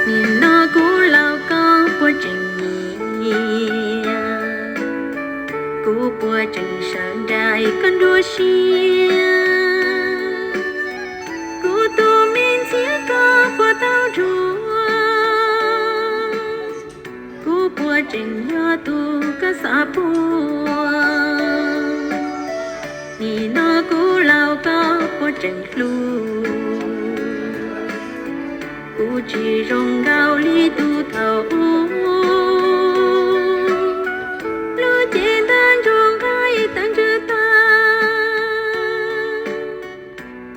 nhìn nó cũ lao có của trình nhì cũ của trình sơn đại con đua xia cũ tu min chỉ có của tao rùa cũ của trình nhỏ tu có xã bùa nhìn nó cũ lao có của trình lu cũ chỉ rong gạo li tu thầu lu trên tan rong gai tan chữ ta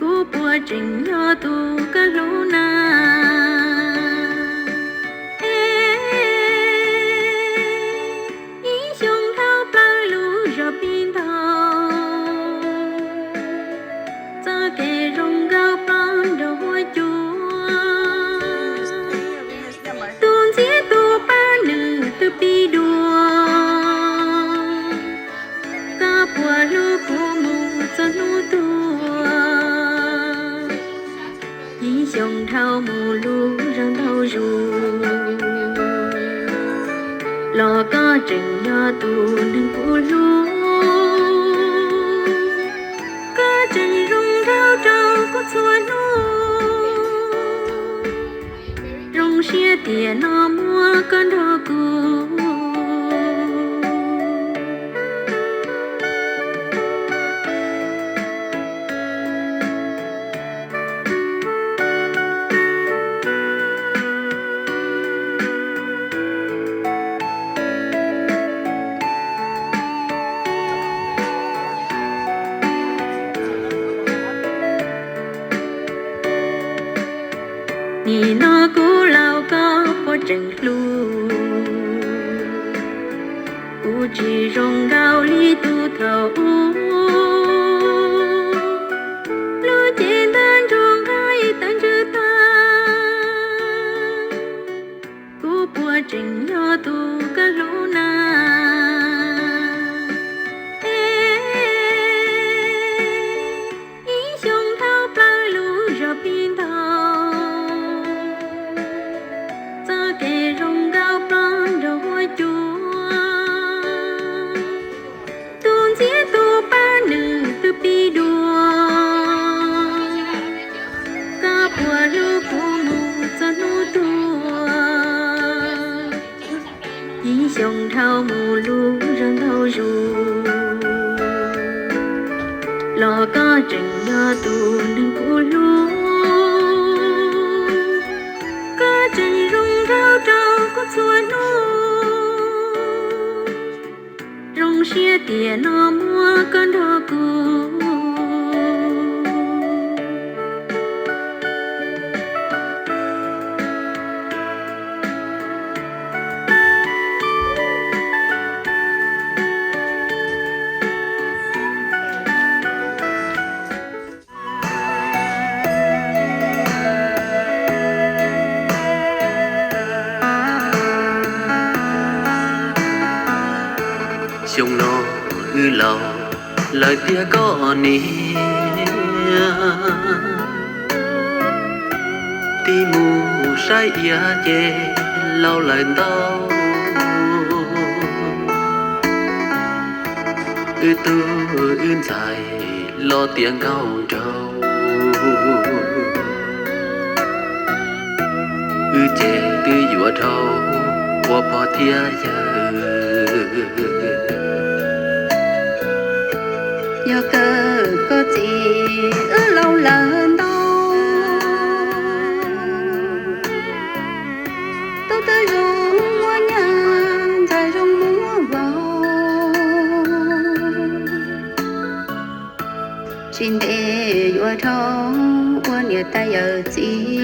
cũ bùa trình nhỏ tu cả lu na ý sông thao bao lu rồi pin thầu ra kề rong gạo ban đầu hoa chúa tuôn giết tu ba nữ tu pi đua ca bùa lu cũ mù cho nu tua ý sông thao mù lu răng thao ru lo có trình nhỏ tu nâng cũ lu có trình rung rao trao có xua nu rung xia tiền nó mua con thơ cũ nhìn nó cũ lao có của trình lu cũ chỉ rong gạo li tu thầu lu trên tan rong gai tan chữ ta cũ bùa trình nhỏ tu cả lu na ý sông thao bao lu rồi pin thầu ra kề rong gạo ban đầu hoa chúa tuôn giết tu ba nữ tu pi đua ca bùa lu cũ mù cho nu tua ý sông thao mù lu răng thao ru lo có trình nhỏ tu nâng cũ lu có trình rung rao trao có xua nu rong xia tiền nó mua con thơ cũ sông nó ư lâu lời tia có ní ti mù say ia chê lâu lời tao ư tư ư dài lo tiếng cao trâu ư chê tư dùa trâu qua bỏ thia giờ giờ cơ có gì ở lâu lần đâu tôi tới rung mua nhà dài rung mua vào xin để vua thong qua nhà ta giờ gì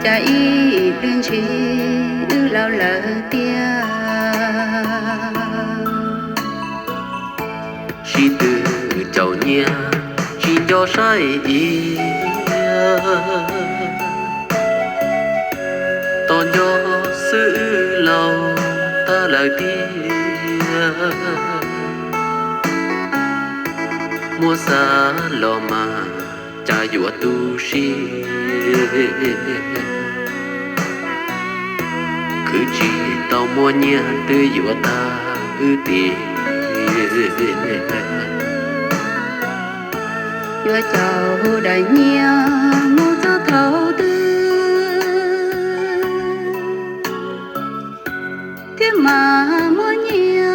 chạy lên chi ư lâu lỡ tia khi từ chầu nhia khi cho sai ý to cho sự lâu ta lời tia mua xa lò mà cha yua tu shi cứ chỉ tao mua nhia từ yua ta ư tiền vừa chào đại nhia mua cho thấu tư thế mà mua nhia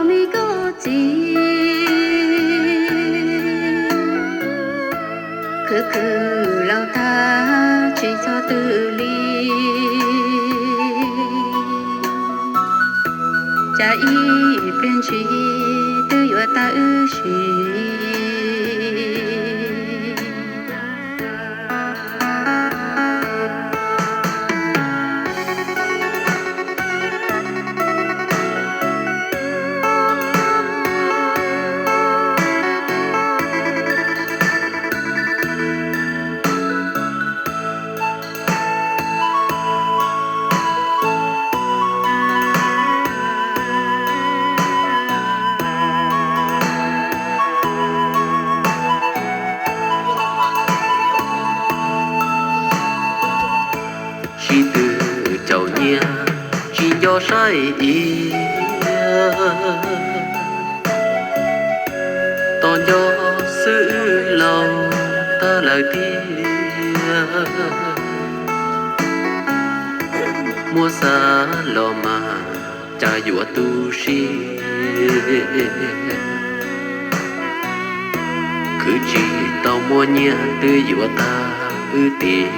mi có gì cứ lao ta chỉ cho tự ly cha y bên chỉ tự vừa ta ư chỉ từ chầu nhia chỉ do sai ý toàn do sự lòng ta lời tia mua xa lo mà cha yua tu shi cứ chỉ tao mua nhia từ yua ta ư tiền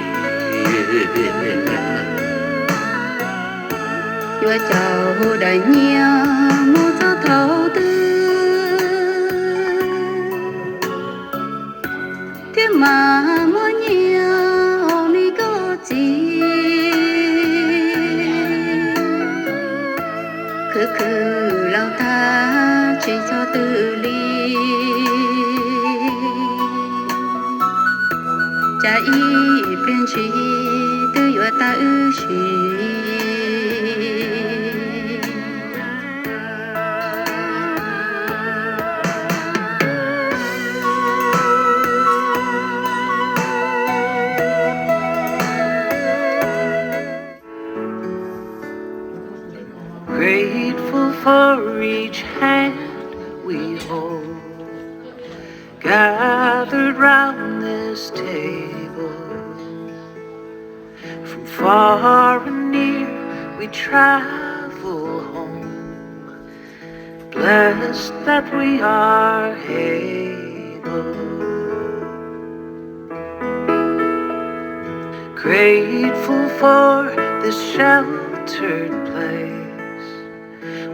vừa chào đại nhia mua cho thấu tư thế mà mua nhia mi có gì cứ lao ta chỉ cho tự ly cha y bên chỉ tự vừa ta ư Grateful for each hand we hold, gathered round this table. From far and near we travel home, blessed that we are able. Grateful for this sheltered place,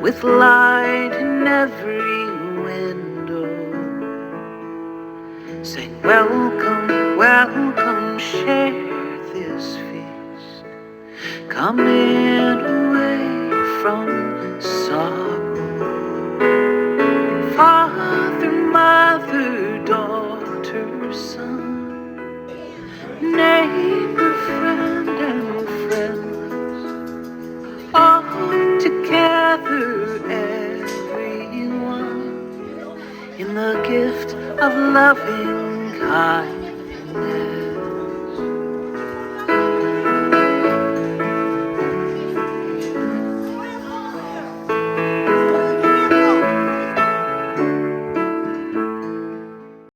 with light in every window, saying welcome, welcome, share this feast. Come in away from sorrow. Father, mother, daughter, son, neighbor, friend, and friends, all together, everyone, in the gift of loving kindness.